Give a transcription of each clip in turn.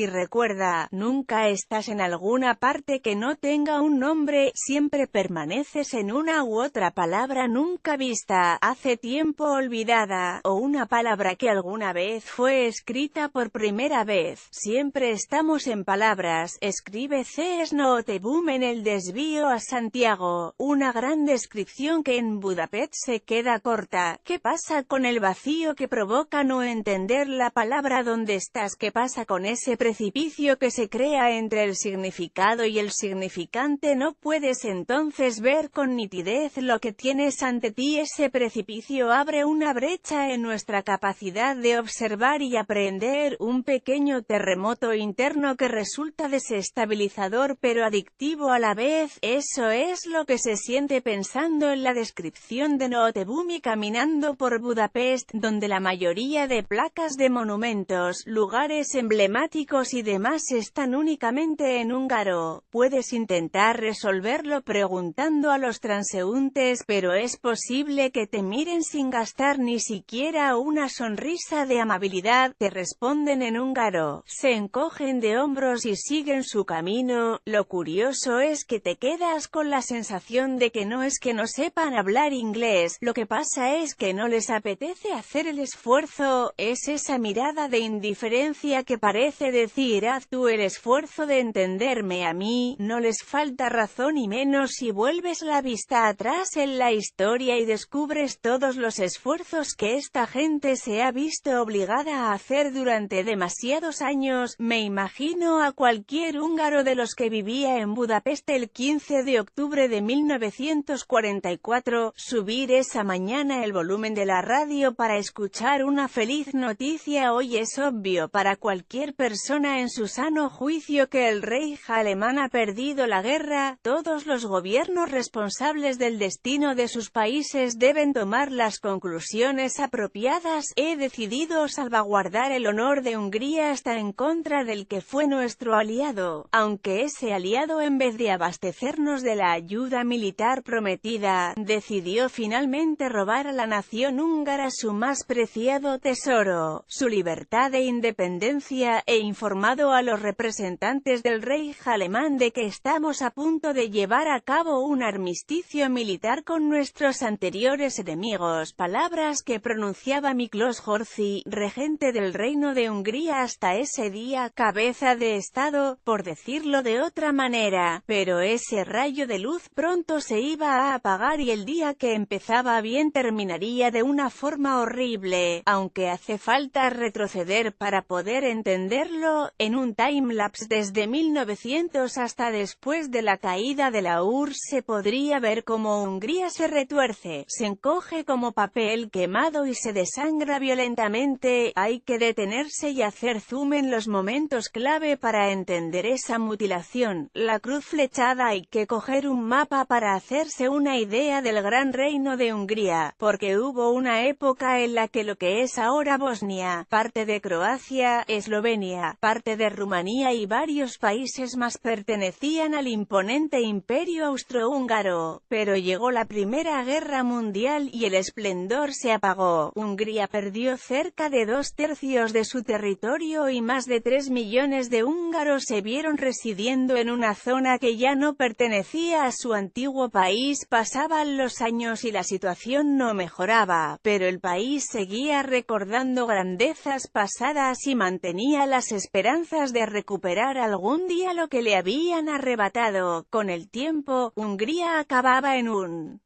Y recuerda, nunca estás en alguna parte que no tenga un nombre, siempre permaneces en una u otra palabra nunca vista, hace tiempo olvidada, o una palabra que alguna vez fue escrita por primera vez. Siempre estamos en palabras. Escribe C.S. Noteboom en El desvío a Santiago, una gran descripción que en Budapest se queda corta. ¿Qué pasa con el vacío que provoca no entender la palabra donde estás? ¿Qué pasa con ese precipicio que se crea entre el significado y el significante? No puedes entonces ver con nitidez lo que tienes ante ti. Ese precipicio abre una brecha en nuestra capacidad de observar y aprender, un pequeño terremoto interno que resulta desestabilizador pero adictivo a la vez. Eso es lo que se siente pensando en la descripción de Noteboom y caminando por Budapest, donde la mayoría de placas de monumentos, lugares emblemáticos y demás están únicamente en húngaro. Puedes intentar resolverlo preguntando a los transeúntes, pero es posible que te miren sin gastar ni siquiera una sonrisa de amabilidad. Te responden en húngaro, se encogen de hombros y siguen su camino. Lo curioso es que te quedas con la sensación de que no es que no sepan hablar inglés, lo que pasa es que no les apetece hacer el esfuerzo. Es esa mirada de indiferencia que parece decir: haz tú el esfuerzo de entenderme a mí. No les falta razón, y menos si vuelves la vista atrás en la historia y descubres todos los esfuerzos que esta gente se ha visto obligada a hacer durante demasiados años. Me imagino a cualquier húngaro de los que vivía en Budapest el 15 de octubre de 1944, subir esa mañana el volumen de la radio para escuchar una feliz noticia. Hoy es obvio para cualquier persona en su sano juicio que el Reich alemán ha perdido la guerra. Todos los gobiernos responsables del destino de sus países deben tomar las conclusiones apropiadas. He decidido salvaguardar el honor de Hungría hasta en contra del que fue nuestro aliado, aunque ese aliado, en vez de abastecernos de la ayuda militar prometida, decidió finalmente robar a la nación húngara su más preciado tesoro, su libertad e independencia. He informado a los representantes del Reich alemán de que estamos a punto de llevar a cabo un armisticio militar con nuestros anteriores enemigos, palabras que pronunciaba Miklós Horthy, regente del Reino de Hungría hasta ese día, cabeza de Estado, por decirlo de otra manera. Pero ese rayo de luz pronto se iba a apagar y el día que empezaba bien terminaría de una forma horrible, aunque hace falta retroceder para poder entenderlo. En un timelapse desde 1900 hasta después de la caída de la URSS se podría ver cómo Hungría se retuerce, se encoge como papel quemado y se desangra violentamente. Hay que detenerse y hacer zoom en los momentos clave para entender esa mutilación. La cruz flechada. Hay que coger un mapa para hacerse una idea del gran reino de Hungría, porque hubo una época en la que lo que es ahora Bosnia, parte de Croacia, Eslovenia, parte de Rumanía y varios países más pertenecían al imponente imperio austrohúngaro. Pero llegó la Primera Guerra Mundial y el esplendor se apagó. Hungría perdió cerca de 2/3 de su territorio y más de 3 millones de húngaros se vieron residiendo en una zona que ya no pertenecía a su antiguo país. Pasaban los años y la situación no mejoraba, pero el país seguía recordando grandezas pasadas y mantenía las esperanzas de recuperar algún día lo que le habían arrebatado. Con el tiempo, Hungría acababa en un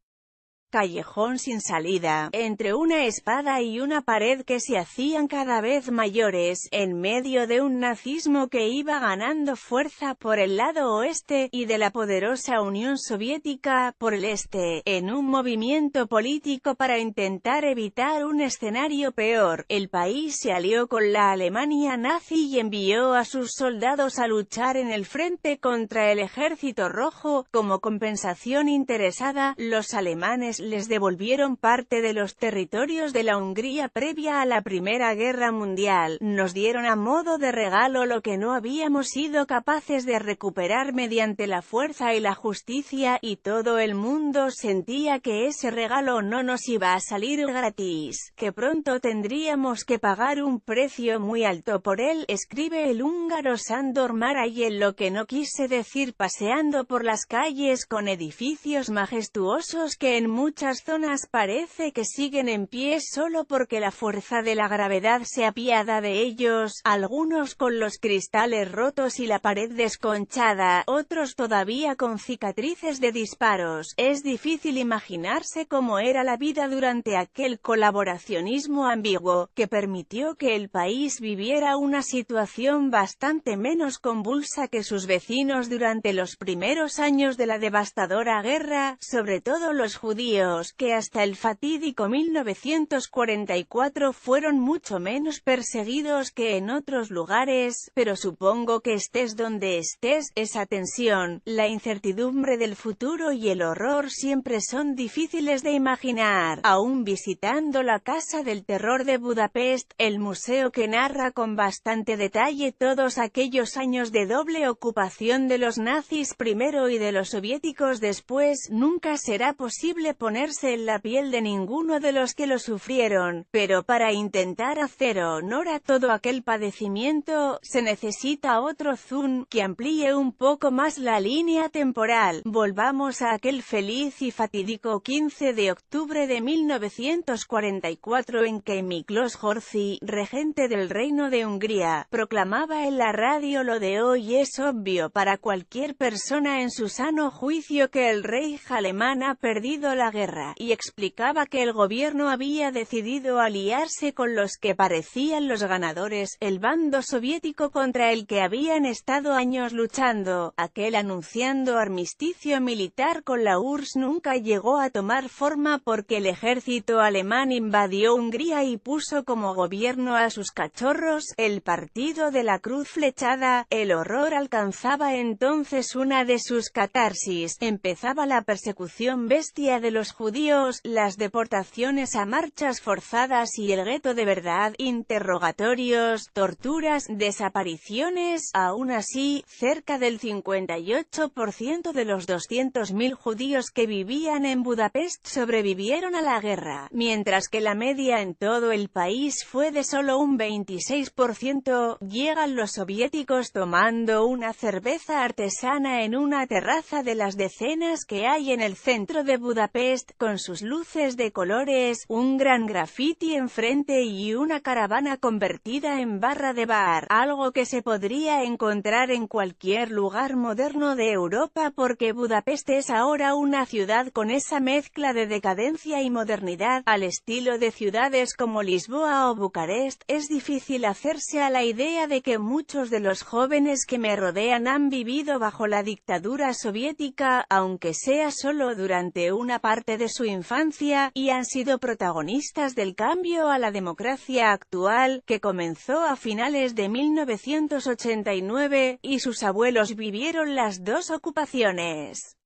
callejón sin salida, entre una espada y una pared que se hacían cada vez mayores, en medio de un nazismo que iba ganando fuerza por el lado oeste, y de la poderosa Unión Soviética, por el este, en un movimiento político para intentar evitar un escenario peor. El país se alió con la Alemania nazi y envió a sus soldados a luchar en el frente contra el Ejército Rojo. Como compensación interesada, los alemanes les devolvieron parte de los territorios de la Hungría previa a la Primera Guerra Mundial, nos dieron a modo de regalo lo que no habíamos sido capaces de recuperar mediante la fuerza y la justicia, y todo el mundo sentía que ese regalo no nos iba a salir gratis, que pronto tendríamos que pagar un precio muy alto por él, escribe el húngaro Sándor Márai, en lo que no quise decir paseando por las calles con edificios majestuosos que en muchas zonas parece que siguen en pie solo porque la fuerza de la gravedad se apiada de ellos, algunos con los cristales rotos y la pared desconchada, otros todavía con cicatrices de disparos. Es difícil imaginarse cómo era la vida durante aquel colaboracionismo ambiguo, que permitió que el país viviera una situación bastante menos convulsa que sus vecinos durante los primeros años de la devastadora guerra, sobre todo los judíos, que hasta el fatídico 1944 fueron mucho menos perseguidos que en otros lugares, pero supongo que estés donde estés, esa tensión, la incertidumbre del futuro y el horror siempre son difíciles de imaginar. Aún visitando la Casa del Terror de Budapest, el museo que narra con bastante detalle todos aquellos años de doble ocupación de los nazis primero y de los soviéticos después, nunca será posible ponerse en la piel de ninguno de los que lo sufrieron, pero para intentar hacer honor a todo aquel padecimiento, se necesita otro zoom, que amplíe un poco más la línea temporal. Volvamos a aquel feliz y fatídico 15 de octubre de 1944 en que Miklós Horthy, regente del Reino de Hungría, proclamaba en la radio lo de hoy es obvio para cualquier persona en su sano juicio que el Reich alemán ha perdido la guerra, y explicaba que el gobierno había decidido aliarse con los que parecían los ganadores, el bando soviético contra el que habían estado años luchando. Aquel anunciando armisticio militar con la URSS nunca llegó a tomar forma porque el ejército alemán invadió Hungría y puso como gobierno a sus cachorros, el Partido de la Cruz Flechada. El horror alcanzaba entonces una de sus catarsis, empezaba la persecución bestia de los judíos, las deportaciones a marchas forzadas y el gueto de verdad, interrogatorios, torturas, desapariciones. Aún así, cerca del 58% de los 200.000 judíos que vivían en Budapest sobrevivieron a la guerra, mientras que la media en todo el país fue de solo un 26%. Llegan los soviéticos tomando una cerveza artesana en una terraza de las decenas que hay en el centro de Budapest, con sus luces de colores, un gran graffiti enfrente y una caravana convertida en barra de bar, algo que se podría encontrar en cualquier lugar moderno de Europa porque Budapest es ahora una ciudad con esa mezcla de decadencia y modernidad, al estilo de ciudades como Lisboa o Bucarest. Es difícil hacerse a la idea de que muchos de los jóvenes que me rodean han vivido bajo la dictadura soviética, aunque sea solo durante una parte de su infancia, y han sido protagonistas del cambio a la democracia actual, que comenzó a finales de 1989, y sus abuelos vivieron las dos ocupaciones,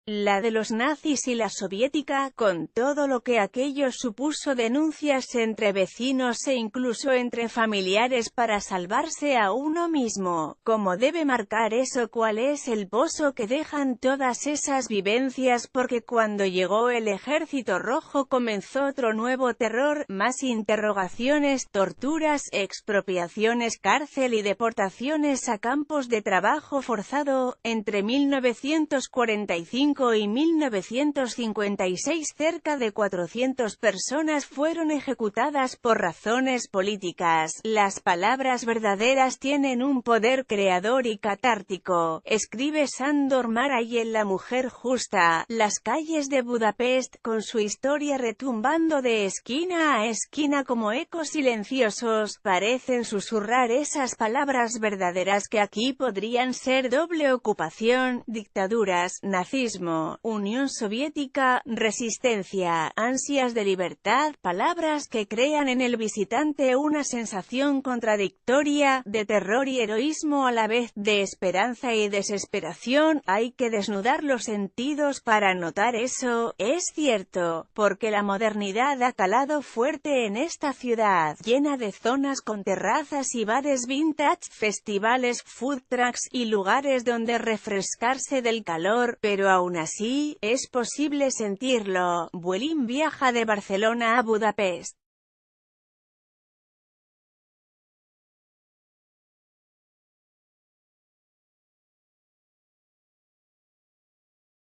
la de los nazis y la soviética, con todo lo que aquello supuso, denuncias entre vecinos e incluso entre familiares para salvarse a uno mismo. ¿Cómo debe marcar eso? ¿Cuál es el pozo que dejan todas esas vivencias? Porque cuando llegó el Ejército Rojo comenzó otro nuevo terror, más interrogaciones, torturas, expropiaciones, cárcel y deportaciones a campos de trabajo forzado. Entre 1945 y 1956 cerca de 400 personas fueron ejecutadas por razones políticas. Las palabras verdaderas tienen un poder creador y catártico, escribe Sándor Márai en La mujer justa. Las calles de Budapest, con su historia retumbando de esquina a esquina como ecos silenciosos, parecen susurrar esas palabras verdaderas que aquí podrían ser doble ocupación, dictaduras, nazismo, comunismo, Unión Soviética, resistencia, ansias de libertad, palabras que crean en el visitante una sensación contradictoria, de terror y heroísmo a la vez, de esperanza y desesperación. Hay que desnudar los sentidos para notar eso. Es cierto, porque la modernidad ha calado fuerte en esta ciudad, llena de zonas con terrazas y bares vintage, festivales, food trucks, y lugares donde refrescarse del calor, pero aún así, es posible sentirlo. Vueling viaja de Barcelona a Budapest.